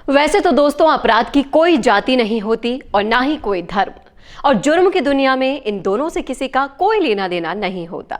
वैसे तो दोस्तों अपराध की कोई जाति नहीं होती और ना ही कोई धर्म, और जुर्म की दुनिया में इन दोनों से किसी का कोई लेना देना नहीं होता।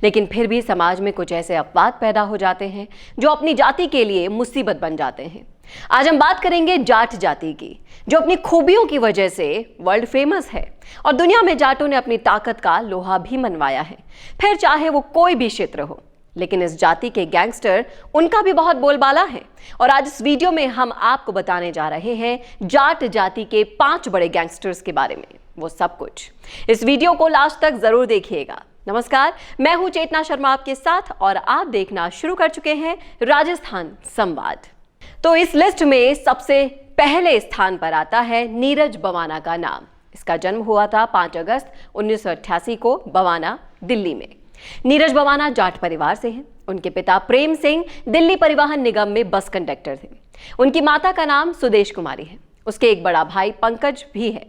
लेकिन फिर भी समाज में कुछ ऐसे अपवाद पैदा हो जाते हैं जो अपनी जाति के लिए मुसीबत बन जाते हैं। आज हम बात करेंगे जाट जाति की, जो अपनी खूबियों की वजह से वर्ल्ड फेमस है और दुनिया में जाटों ने अपनी ताकत का लोहा भी मनवाया है, फिर चाहे वो कोई भी क्षेत्र हो। लेकिन इस जाति के गैंगस्टर, उनका भी बहुत बोलबाला है और आज इस वीडियो में हम आपको बताने जा रहे हैं जाट जाति के 5 बड़े गैंगस्टर्स के बारे में, वो सब कुछ। इस वीडियो को लास्ट तक जरूर देखिएगा। नमस्कार, मैं हूं चेतना शर्मा आपके साथ और आप देखना शुरू कर चुके हैं राजस्थान संवाद। तो इस लिस्ट में सबसे पहले स्थान पर आता है नीरज बवाना का नाम। इसका जन्म हुआ था 5 अगस्त 1988 को बवाना, दिल्ली में। नीरज बवाना जाट परिवार से हैं। उनके पिता प्रेम सिंह दिल्ली परिवहन निगम में बस कंडक्टर थे। उनकी माता का नाम सुदेश कुमारी है। उसके एक बड़ा भाई पंकज भी है।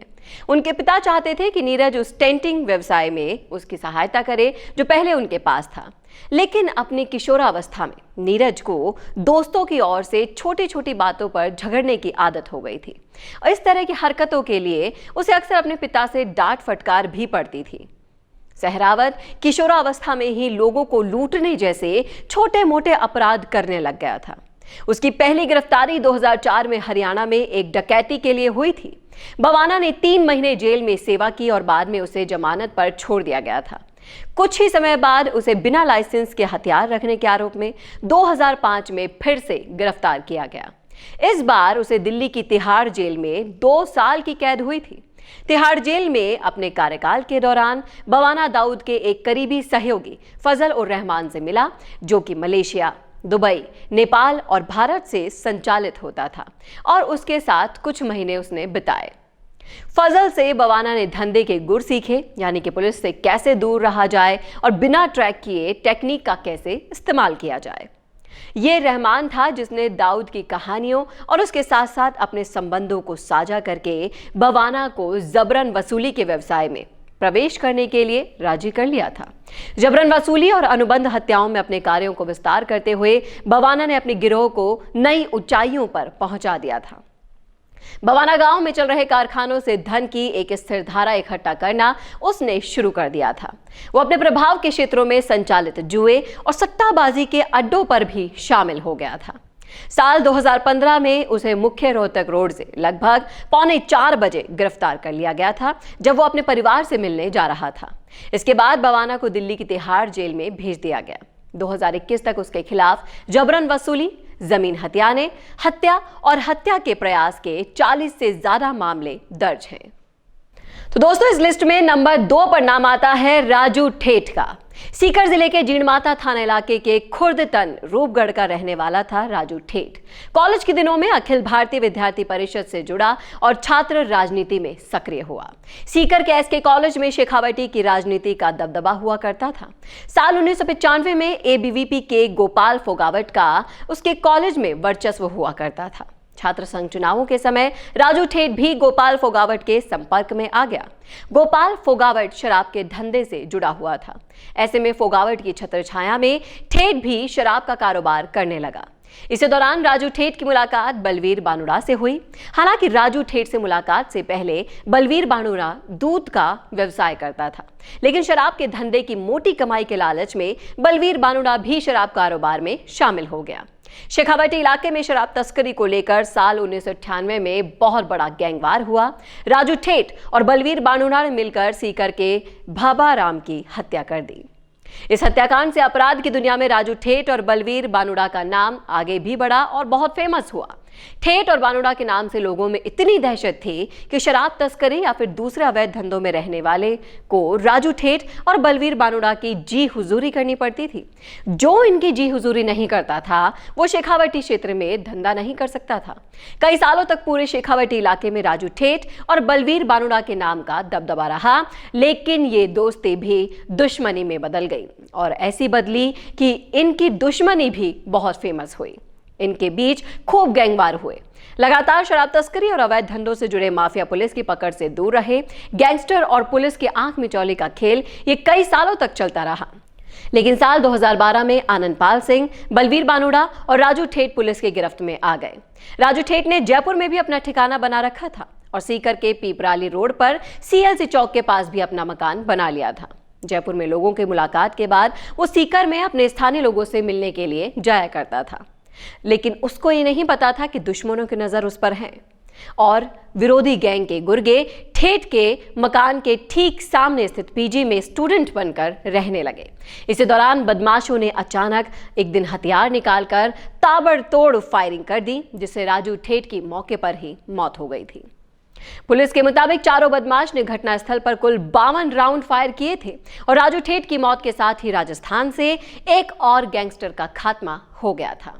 उनके पिता चाहते थे कि नीरज उस टेंटिंग व्यवसाय में उसकी सहायता करे जो पहले उनके पास था। लेकिन अपनी किशोरावस्था में नीरज को दोस्तों की ओर से छोटी छोटी बातों पर झगड़ने की आदत हो गई थी और इस तरह की हरकतों के लिए उसे अक्सर अपने पिता से डांट फटकार भी पड़ती थी। सहरावत किशोरावस्था में ही लोगों को लूटने जैसे छोटे मोटे अपराध करने लग गया था। उसकी पहली गिरफ्तारी 2004 में हरियाणा में एक डकैती के लिए हुई थी। बवाना ने 3 महीने जेल में सेवा की और बाद में उसे जमानत पर छोड़ दिया गया था। कुछ ही समय बाद उसे बिना लाइसेंस के हथियार रखने के आरोप में 2005 में फिर से गिरफ्तार किया गया। इस बार उसे दिल्ली की तिहाड़ जेल में 2 साल की कैद हुई थी। तिहाड़ जेल में अपने कार्यकाल के दौरान बवाना दाऊद के एक करीबी सहयोगी फजल उर रहमान से मिला, जो कि मलेशिया, दुबई, नेपाल और भारत से संचालित होता था और उसके साथ कुछ महीने उसने बिताए। फजल से बवाना ने धंधे के गुर सीखे, यानी कि पुलिस से कैसे दूर रहा जाए और बिना ट्रैक किए टेक्निक का कैसे इस्तेमाल किया जाए। ये रहमान था जिसने दाऊद की कहानियों और उसके साथ साथ अपने संबंधों को साझा करके बवाना को जबरन वसूली के व्यवसाय में प्रवेश करने के लिए राजी कर लिया था। जबरन वसूली और अनुबंध हत्याओं में अपने कार्यों को विस्तार करते हुए बवाना ने अपने गिरोह को नई ऊंचाइयों पर पहुंचा दिया था। बवाना गांव में चल रहे कारखानों से धन की एक स्थिर धारा इकट्ठा करना उसने शुरू कर दिया था। वो अपने प्रभाव के क्षेत्रों में संचालित जुए और सट्टाबाजी के अड्डों पर भी शामिल हो गया था। साल 2015 में उसे मुख्य रोहतक रोड से लगभग 3:45 बजे गिरफ्तार कर लिया गया था, जब वो अपने परिवार से मिलने जा रहा था। इसके बाद बवाना को दिल्ली की तिहाड़ जेल में भेज दिया गया। 2021 तक उसके खिलाफ जबरन वसूली, जमीन हथियाने, हत्या और हत्या के प्रयास के 40 से ज्यादा मामले दर्ज हैं। तो दोस्तों इस लिस्ट में नंबर 2 पर नाम आता है राजू ठेठ का। सीकर जिले के जीणमाता थाना इलाके के खुर्दतन रूपगढ़ का रहने वाला था राजू ठेठ। कॉलेज के दिनों में अखिल भारतीय विद्यार्थी परिषद से जुड़ा और छात्र राजनीति में सक्रिय हुआ। सीकर के एसके कॉलेज में शेखावटी की राजनीति का दबदबा हुआ करता था। साल 1995 में एबीवीपी के गोपाल फोगावट का उसके कॉलेज में वर्चस्व हुआ करता था। छात्र संघ चुनावों के समय राजू ठेठ भी गोपाल फोगावट के संपर्क में आ गया। गोपाल फोगावट शराब के धंधे से जुड़ा हुआ था। ऐसे में फोगावट की छत्रछाया में ठेठ भी शराब का कारोबार करने लगा। इसी दौरान राजू ठेठ की मुलाकात बलवीर बानुड़ा से हुई। हालांकि राजू ठेठ से मुलाकात से पहले बलवीर बानुड़ा दूध का व्यवसाय करता था, लेकिन शराब के धंधे की मोटी कमाई के लालच में बलवीर बानुड़ा भी शराब कारोबार में शामिल हो गया। शेखावटी इलाके में शराब तस्करी को लेकर साल 1998 में बहुत बड़ा गैंगवार हुआ। राजू ठेठ और बलवीर बानुड़ा ने मिलकर सीकर के भाबाराम की हत्या कर दी। इस हत्याकांड से अपराध की दुनिया में राजू ठेठ और बलवीर बानुड़ा का नाम आगे भी बढ़ा और बहुत फेमस हुआ। ठेठ और बानुड़ा के नाम से लोगों में इतनी दहशत थी कि शराब तस्करी या फिर दूसरे अवैध धंधों में रहने वाले को राजू ठेठ और बलवीर बानुड़ा की जी हुजूरी करनी पड़ती थी। जो इनकी जी हुजूरी नहीं करता था वो शेखावटी क्षेत्र में धंधा नहीं कर सकता था। कई सालों तक पूरे शेखावटी इलाके में राजू ठेठ और बलवीर बानुड़ा के नाम का दबदबा रहा, लेकिन ये दोस्ती भी दुश्मनी में बदल गई और ऐसी बदली कि इनकी दुश्मनी भी बहुत फेमस हुई। इनके बीच खूब गैंगवार हुए। लगातार शराब तस्करी और अवैध धंधों से जुड़े माफिया पुलिस की पकड़ से दूर रहे। गैंगस्टर और पुलिस की आंख मिचौली का खेल ये कई सालों तक चलता रहा। लेकिन साल 2012 में आनंदपाल सिंह, बलवीर बानोड़ा और राजू ठेठ पुलिस की गिरफ्त में आ गए। राजू ठेठ ने जयपुर में भी अपना ठिकाना बना रखा था और सीकर के पीपराली रोड पर सीएलसी चौक के पास भी अपना मकान बना लिया था। जयपुर में लोगों की मुलाकात के बाद वो सीकर में अपने स्थानीय लोगों से मिलने के लिए जाया करता था, लेकिन उसको ये नहीं पता था कि दुश्मनों की नजर उस पर है और विरोधी गैंग के गुर्गे ठेठ के मकान के ठीक सामने स्थित पीजी में स्टूडेंट बनकर रहने लगे। इसी दौरान बदमाशों ने अचानक एक दिन हथियार निकालकर ताबड़तोड़ फायरिंग कर दी, जिससे राजू ठेठ की मौके पर ही मौत हो गई थी। पुलिस के मुताबिक चारों बदमाश ने घटनास्थल पर कुल 52 राउंड फायर किए थे और राजू ठेठ की मौत के साथ ही राजस्थान से एक और गैंगस्टर का खात्मा हो गया था।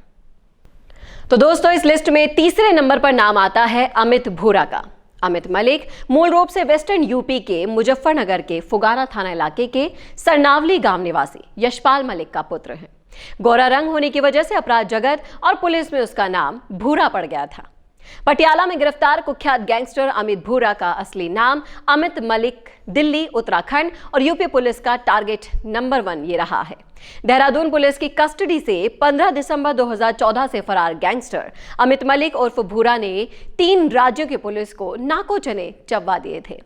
तो दोस्तों, इस लिस्ट में तीसरे नंबर पर नाम आता है अमित भूरा का। अमित मलिक मूल रूप से वेस्टर्न यूपी के मुजफ्फरनगर के फुगारा थाना इलाके के सरनावली गांव निवासी यशपाल मलिक का पुत्र है। गोरा रंग होने की वजह से अपराध जगत और पुलिस में उसका नाम भूरा पड़ गया था। पटियाला में गिरफ्तार कुख्यात गैंगस्टर अमित भूरा का असली नाम अमित मलिक दिल्ली, उत्तराखंड और यूपी पुलिस का टारगेट नंबर 1 ये रहा है। देहरादून पुलिस की कस्टडी से 15 दिसंबर 2014 से फरार गैंगस्टर अमित मलिक उर्फ भूरा ने 3 राज्यों की पुलिस को नाको चने चबवा दिए थे।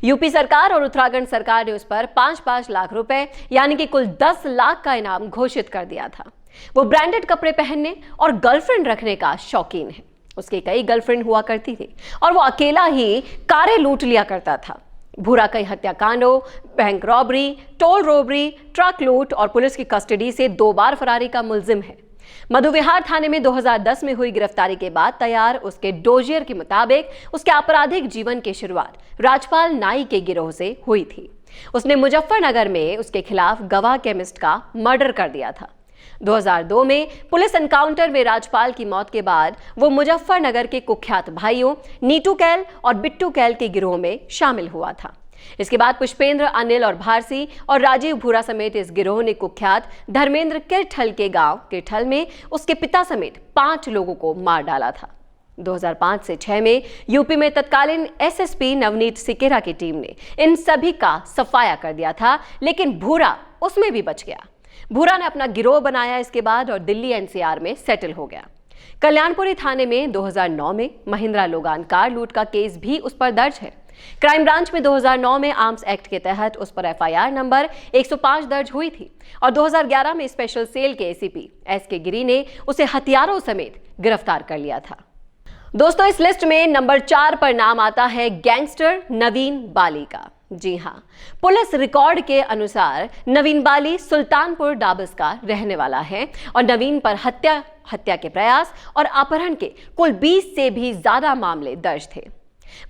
यूपी सरकार और उत्तराखंड सरकार ने उस पर 5-5 लाख रुपए यानी कि कुल 10 लाख का इनाम घोषित कर दिया था। वो ब्रांडेड कपड़े पहनने और गर्लफ्रेंड रखने का शौकीन है। उसके कई गर्लफ्रेंड हुआ करती थी और वो अकेला ही कारें लूट लिया करता था। भूरा कई हत्याकांडों, bank robbery, toll robbery, truck लूट और पुलिस की कस्टडी से 2 बार फरारी का मुलजिम है। मधुविहार थाने में 2010 में हुई गिरफ्तारी के बाद तैयार उसके डोजियर के मुताबिक उसके आपराधिक जीवन की शुरुआत राजपाल नाई के गिरोह से हुई थी। उसने मुजफ्फरनगर में उसके खिलाफ गवाह केमिस्ट का मर्डर कर दिया था। 2002 में पुलिस एनकाउंटर में राजपाल की मौत के बाद वो मुजफ्फरनगर के कुख्यात भाइयों नीटू कैल और बिट्टू कैल के गिरोह में शामिल हुआ था। इसके बाद पुष्पेंद्र, अनिल और भारसी और राजीव भूरा समेत इस गिरोह ने कुख्यात धर्मेंद्र किरठल के गांव किरठल में उसके पिता समेत 5 लोगों को मार डाला था। 2005 से 6 में यूपी में तत्कालीन एसएसपी नवनीत सिकेरा की टीम ने इन सभी का सफाया कर दिया था, लेकिन भूरा उसमें भी बच गया। भूरा ने अपना गिरोह बनाया इसके बाद और दिल्ली एनसीआर में सेटल हो गया। कल्याणपुरी थाने में 2009 में महिंद्रा लोगान कार लूट का केस भी उस पर दर्ज है। क्राइम ब्रांच में 2009 में आर्म्स एक्ट के तहत उस पर एफआईआर नंबर 105 दर्ज हुई थी और 2011 में स्पेशल सेल के एसीपी एसके गिरी ने उसे हथियारों समेत गिरफ्तार कर लिया था। दोस्तों, इस लिस्ट में नंबर 4 पर नाम आता है गैंगस्टर नवीन बाली का। जी हाँ, पुलिस रिकॉर्ड के अनुसार नवीन बाली सुल्तानपुर डाबस का रहने वाला है और नवीन पर हत्या के प्रयास और अपहरण के कुल 20 से भी ज्यादा मामले दर्ज थे।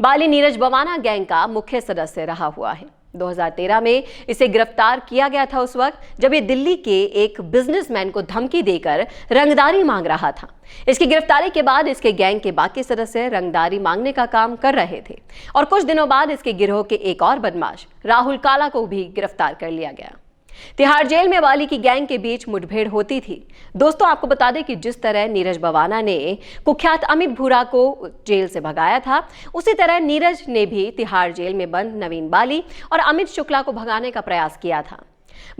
बाली नीरज बवाना गैंग का मुख्य सदस्य रहा हुआ है। 2013 में इसे गिरफ्तार किया गया था उस वक्त जब ये दिल्ली के एक बिजनेसमैन को धमकी देकर रंगदारी मांग रहा था। इसकी गिरफ्तारी के बाद इसके गैंग के बाकी सदस्य रंगदारी मांगने का काम कर रहे थे और कुछ दिनों बाद इसके गिरोह के एक और बदमाश राहुल काला को भी गिरफ्तार कर लिया गया। तिहाड़ जेल में बाली की गैंग के बीच मुठभेड़ होती थी। दोस्तों, आपको बता दें कि जिस तरह नीरज बवाना ने कुख्यात अमित भूरा को जेल से भगाया था, उसी तरह नीरज ने भी तिहाड़ जेल में बंद नवीन बाली और अमित शुक्ला को भगाने का प्रयास किया था।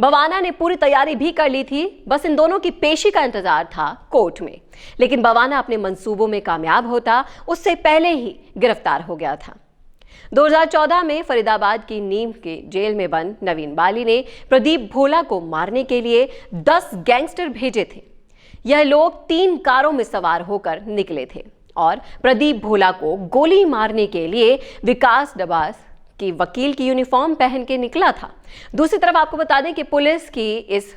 बवाना ने पूरी तैयारी भी कर ली थी, बस इन दोनों की पेशी का इंतजार था कोर्ट में। लेकिन बवाना अपने मंसूबों में कामयाब होता उससे पहले ही गिरफ्तार हो गया था। 2014 में फरीदाबाद की नीम के जेल में बंद नवीन बाली ने प्रदीप भोला को मारने के लिए 10 गैंगस्टर भेजे थे। यह लोग 3 कारों में सवार होकर निकले थे और प्रदीप भोला को गोली मारने के लिए विकास डबास की वकील की यूनिफॉर्म पहन के निकला था। दूसरी तरफ आपको बता दें कि पुलिस की इस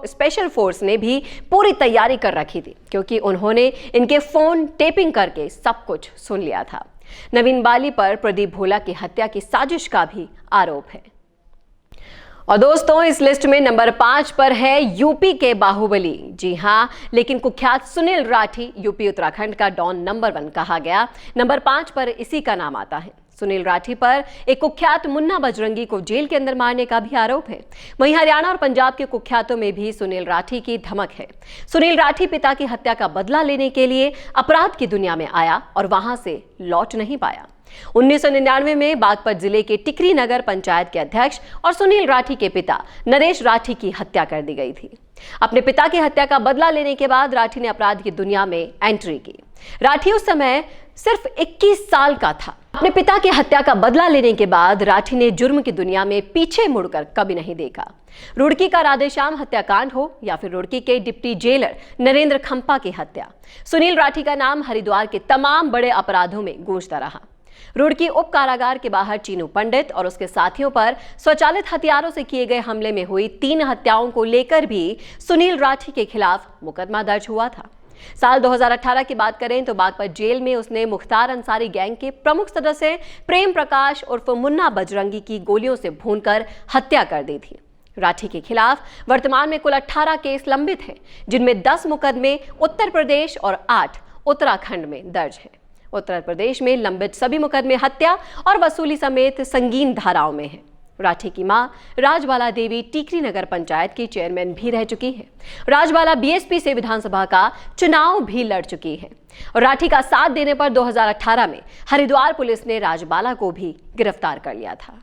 स्पेशल फोर्स ने भी पूरी तैयारी कर रखी थी, क्योंकि उन्होंने इनके फोन टेपिंग करके सब कुछ सुन लिया था। नवीन बाली पर प्रदीप भोला की हत्या की साजिश का भी आरोप है। और दोस्तों, इस लिस्ट में नंबर 5 पर है यूपी के बाहुबली। जी हां, लेकिन कुख्यात सुनील राठी यूपी उत्तराखंड का डॉन नंबर 1 कहा गया। नंबर 5 पर इसी का नाम आता है। सुनील राठी पर एक कुख्यात मुन्ना बजरंगी को जेल के अंदर मारने का भी आरोप है। वहीं हरियाणा और पंजाब के कुख्यातों में भी सुनील राठी की धमक है। सुनील राठी पिता की हत्या का बदला लेने के लिए अपराध की दुनिया में आया और वहां से लौट नहीं पाया। 1999 में बागपत जिले के टिकरी नगर पंचायत के अध्यक्ष और सुनील राठी के पिता नरेश राठी की हत्या कर दी गई थी। अपने पिता की हत्या का बदला लेने के बाद राठी ने अपराध की दुनिया में एंट्री की। राठी उस समय सिर्फ 21 साल का था। अपने पिता की हत्या का बदला लेने के बाद राठी ने जुर्म की दुनिया में पीछे मुड़कर कभी नहीं देखा। रुड़की का राधेश्याम हत्याकांड हो या फिर रुड़की के डिप्टी जेलर नरेंद्र खंपा की हत्या, सुनील राठी का नाम हरिद्वार के तमाम बड़े अपराधों में गूंजता रहा। रुड़की उप कारागार के बाहर चीनू पंडित और उसके साथियों पर स्वचालित हथियारों से किए गए हमले में हुई 3 हत्याओं को लेकर भी सुनील राठी के खिलाफ मुकदमा दर्ज हुआ था। साल 2018 की बात करें तो बागपत जेल में उसने मुख्तार अंसारी गैंग के प्रमुख सदस्य प्रेम प्रकाश उर्फ मुन्ना बजरंगी की गोलियों से भूनकर हत्या कर दी थी। राठी के खिलाफ वर्तमान में कुल 18 केस लंबित हैं, जिनमें 10 मुकदमे उत्तर प्रदेश और 8 उत्तराखंड में दर्ज हैं। उत्तर प्रदेश में लंबित सभी मुकदमे हत्या और वसूली समेत संगीन धाराओं में हैं। राठी की मां राजबाला देवी टिकरी नगर पंचायत की चेयरमैन भी रह चुकी है। राजबाला बीएसपी से विधानसभा का चुनाव भी लड़ चुकी है और राठी का साथ देने पर 2018 में हरिद्वार पुलिस ने राजबाला को भी गिरफ्तार कर लिया था।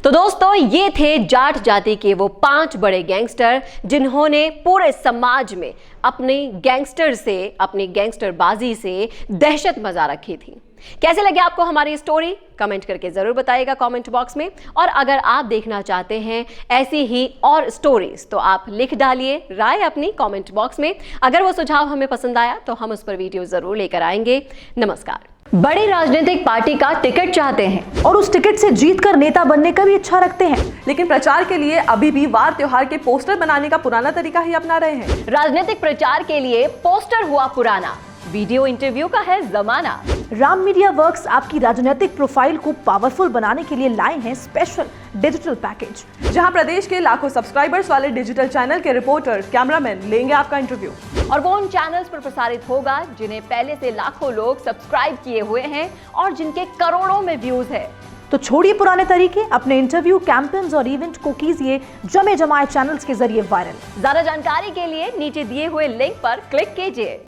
तो दोस्तों, ये थे जाट जाति के वो 5 बड़े गैंगस्टर जिन्होंने पूरे समाज में अपनी गैंगस्टरबाजी से दहशत मचा रखी थी। कैसे लगे आपको हमारी स्टोरी? कमेंट करके जरूर बताइएगा कमेंट बॉक्स में। और अगर आप देखना चाहते हैं ऐसी ही और स्टोरीज तो आप लिख डालिए राय अपनी कमेंट बॉक्स में। अगर वो सुझाव हमें पसंद आया तो हम उस पर वीडियो जरूर लेकर आएंगे। नमस्कार। बड़ी राजनीतिक पार्टी का टिकट चाहते हैं और उस टिकट से जीतकर नेता बनने का भी इच्छा रखते हैं, लेकिन प्रचार के लिए अभी भी वार त्योहार के पोस्टर बनाने का पुराना तरीका ही अपना रहे हैं। राजनीतिक प्रचार के लिए पोस्टर हुआ पुराना, वीडियो इंटरव्यू का है जमाना। राम मीडिया वर्क्स आपकी राजनीतिक प्रोफाइल को पावरफुल बनाने के लिए लाए हैं स्पेशल डिजिटल पैकेज, जहां प्रदेश के लाखों सब्सक्राइबर्स वाले डिजिटल चैनल के रिपोर्टर कैमरामैन लेंगे आपका इंटरव्यू। और वो उन चैनल्स पर प्रसारित होगा जिन्हें पहले से लाखों लोग सब्सक्राइब किए हुए हैं और जिनके करोड़ों में व्यूज है। तो छोड़िए पुराने तरीके, अपने इंटरव्यू, कैंपेन्स और इवेंट को कीजिए जमे जमाए चैनल्स के जरिए वायरल। ज्यादा जानकारी के लिए नीचे दिए हुए लिंक पर क्लिक कीजिए।